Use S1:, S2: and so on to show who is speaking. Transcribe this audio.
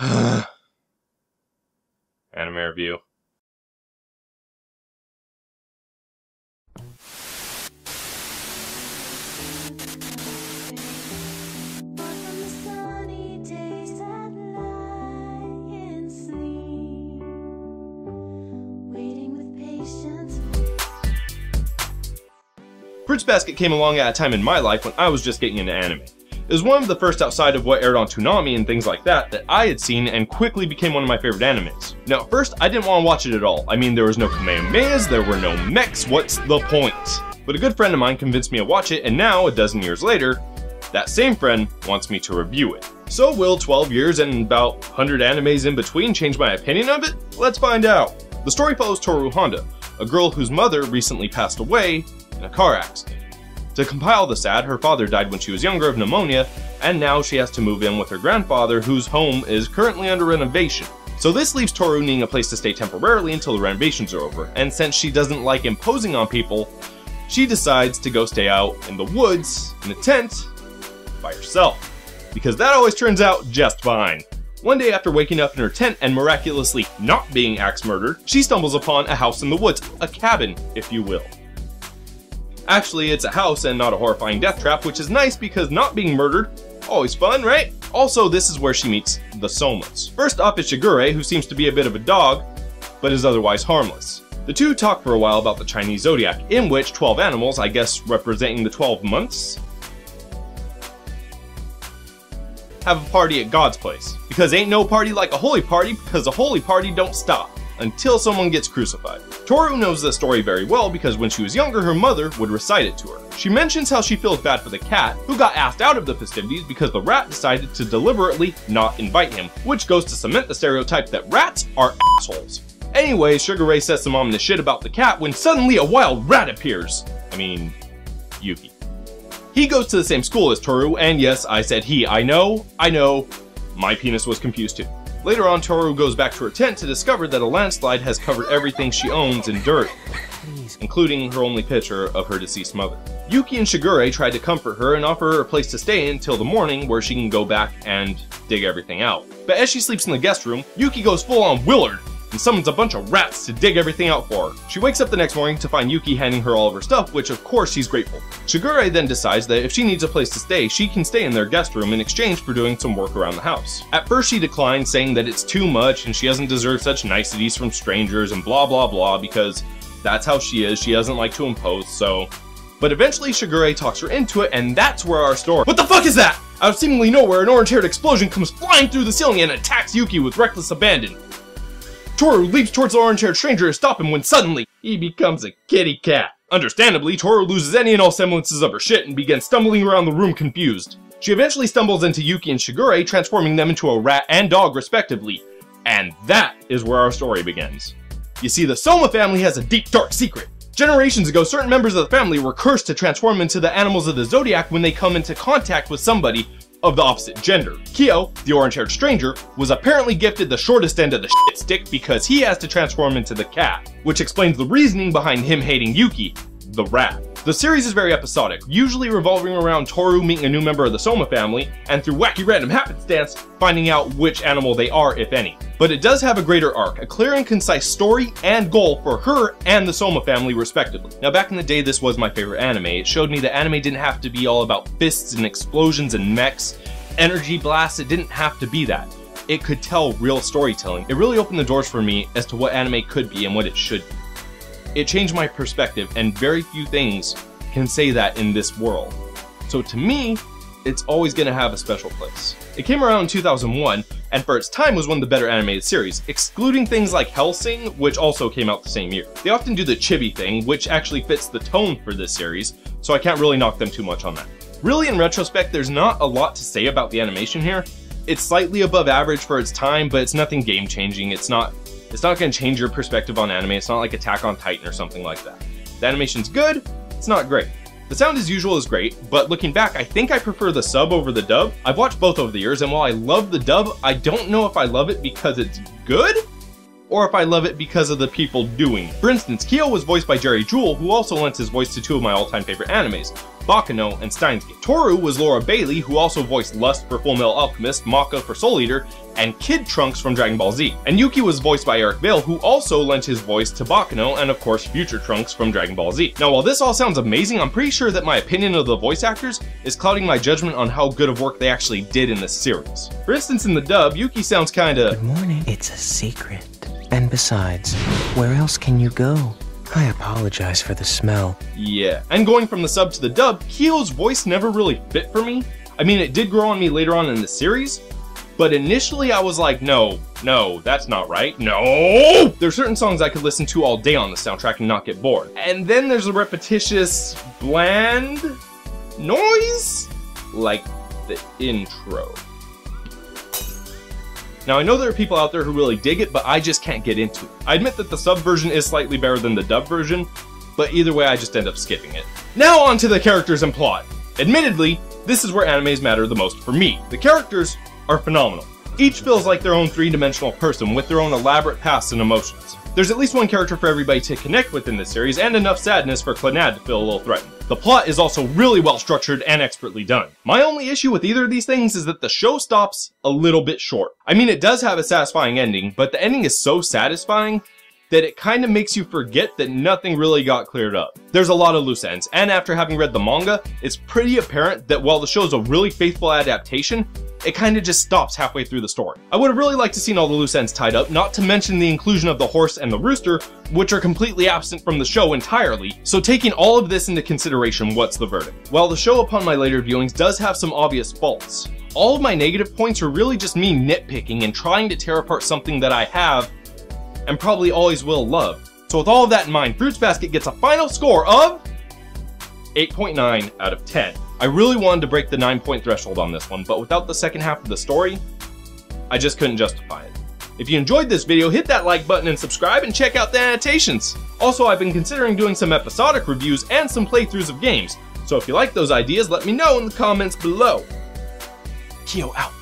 S1: Anime review. Fruits Basket came along at a time in my life when I was just getting into anime. It was one of the first outside of what aired on Toonami and things like that I had seen and quickly became one of my favorite animes. Now at first, I didn't want to watch it at all. I mean, there was no Kamehamehas, there were no mechs, what's the point? But a good friend of mine convinced me to watch it, and now, a dozen years later, that same friend wants me to review it. So will 12 years and about 100 animes in between change my opinion of it? Let's find out. The story follows Toru Honda, a girl whose mother recently passed away in a car accident. To compile the sad, her father died when she was younger of pneumonia, and now she has to move in with her grandfather, whose home is currently under renovation. So this leaves Toru needing a place to stay temporarily until the renovations are over, and since she doesn't like imposing on people, she decides to go stay out in the woods, in a tent, by herself. Because that always turns out just fine. One day after waking up in her tent and miraculously not being axe murdered, she stumbles upon a house in the woods, a cabin, if you will. Actually, it's a house and not a horrifying death trap, which is nice because not being murdered, always fun, right? Also, this is where she meets the Somas. First up is Shigure, who seems to be a bit of a dog, but is otherwise harmless. The two talk for a while about the Chinese zodiac, in which 12 animals, I guess representing the 12 months, have a party at God's place. Because ain't no party like a holy party, because a holy party don't stop until someone gets crucified. Toru knows this story very well because when she was younger, her mother would recite it to her. She mentions how she feels bad for the cat, who got asked out of the festivities because the rat decided to deliberately not invite him, which goes to cement the stereotype that rats are assholes. Anyways, Shigure says some ominous shit about the cat when suddenly a wild rat appears. I mean, Yuki. He goes to the same school as Toru, and yes, I said he. I know, my penis was confused too. Later on, Toru goes back to her tent to discover that a landslide has covered everything she owns in dirt, including her only picture of her deceased mother. Yuki and Shigure try to comfort her and offer her a place to stay until the morning where she can go back and dig everything out. But as she sleeps in the guest room, Yuki goes full on Willard and summons a bunch of rats to dig everything out for her. She wakes up the next morning to find Yuki handing her all of her stuff, which of course she's grateful. Shigure then decides that if she needs a place to stay, she can stay in their guest room in exchange for doing some work around the house. At first she declines, saying that it's too much and she doesn't deserve such niceties from strangers and blah blah blah because that's how she is, she doesn't like to impose, so... But eventually Shigure talks her into it, and that's where our story— What the fuck is that? Out of seemingly nowhere, an orange-haired explosion comes flying through the ceiling and attacks Yuki with reckless abandon. Toru leaps towards the orange-haired stranger to stop him when suddenly, he becomes a kitty cat. Understandably, Toru loses any and all semblances of her shit and begins stumbling around the room confused. She eventually stumbles into Yuki and Shigure, transforming them into a rat and dog respectively. And that is where our story begins. You see, the Soma family has a deep, dark secret. Generations ago, certain members of the family were cursed to transform into the animals of the zodiac when they come into contact with somebody of the opposite gender. Kyo, the orange-haired stranger, was apparently gifted the shortest end of the shit stick because he has to transform into the cat, which explains the reasoning behind him hating Yuki, the rat. The series is very episodic, usually revolving around Toru meeting a new member of the Soma family, and through wacky random happenstance, finding out which animal they are, if any. But it does have a greater arc, a clear and concise story and goal for her and the Soma family respectively. Now back in the day, this was my favorite anime. It showed me that anime didn't have to be all about fists and explosions and mechs, energy blasts. It didn't have to be that. It could tell real storytelling. It really opened the doors for me as to what anime could be and what it should be. It changed my perspective, and very few things can say that in this world. So to me, it's always gonna have a special place. It came around in 2001, and for its time was one of the better animated series, excluding things like Hellsing, which also came out the same year. They often do the chibi thing, which actually fits the tone for this series, so I can't really knock them too much on that. Really, in retrospect, there's not a lot to say about the animation here. It's slightly above average for its time, but it's nothing game-changing. It's not gonna change your perspective on anime. It's not like Attack on Titan or something like that. The animation's good, it's not great. The sound as usual is great, but looking back, I think I prefer the sub over the dub. I've watched both over the years, and while I love the dub, I don't know if I love it because it's good, or if I love it because of the people doing it. For instance, Kyo was voiced by Jerry Jewell, who also lends his voice to two of my all-time favorite animes, Baccano, and Steins Gate. Toru was Laura Bailey, who also voiced Lust for Full Metal Alchemist, Maka for Soul Eater, and Kid Trunks from Dragon Ball Z. And Yuki was voiced by Eric Vale, who also lent his voice to Baccano and of course Future Trunks from Dragon Ball Z. Now while this all sounds amazing, I'm pretty sure that my opinion of the voice actors is clouding my judgment on how good of work they actually did in this series. For instance, in the dub, Yuki sounds kinda...
S2: Good morning. It's a secret. And besides, where else can you go? I apologize for the smell.
S1: Yeah. And going from the sub to the dub, Kyo's voice never really fit for me. I mean, it did grow on me later on in the series, but initially I was like, no, that's not right, no! There's certain songs I could listen to all day on the soundtrack and not get bored. And then there's a repetitious, bland noise, like the intro. Now I know there are people out there who really dig it, but I just can't get into it. I admit that the sub version is slightly better than the dub version, but either way I just end up skipping it. Now on to the characters and plot. Admittedly, this is where animes matter the most for me. The characters are phenomenal. Each feels like their own three-dimensional person with their own elaborate pasts and emotions. There's at least one character for everybody to connect with in this series, and enough sadness for Clannad to feel a little threatened. The plot is also really well structured and expertly done. My only issue with either of these things is that the show stops a little bit short. I mean, it does have a satisfying ending, but the ending is so satisfying that it kind of makes you forget that nothing really got cleared up. There's a lot of loose ends, and after having read the manga, it's pretty apparent that while the show is a really faithful adaptation, it kind of just stops halfway through the story. I would have really liked to seen all the loose ends tied up, not to mention the inclusion of the horse and the rooster, which are completely absent from the show entirely. So taking all of this into consideration, what's the verdict? Well, the show upon my later viewings does have some obvious faults. All of my negative points are really just me nitpicking and trying to tear apart something that I have and probably always will love. So with all of that in mind, Fruits Basket gets a final score of 8.9 out of 10. I really wanted to break the 9-point threshold on this one, but without the second half of the story, I just couldn't justify it. If you enjoyed this video, hit that like button and subscribe and check out the annotations. Also, I've been considering doing some episodic reviews and some playthroughs of games, so if you like those ideas, let me know in the comments below. Kyo out.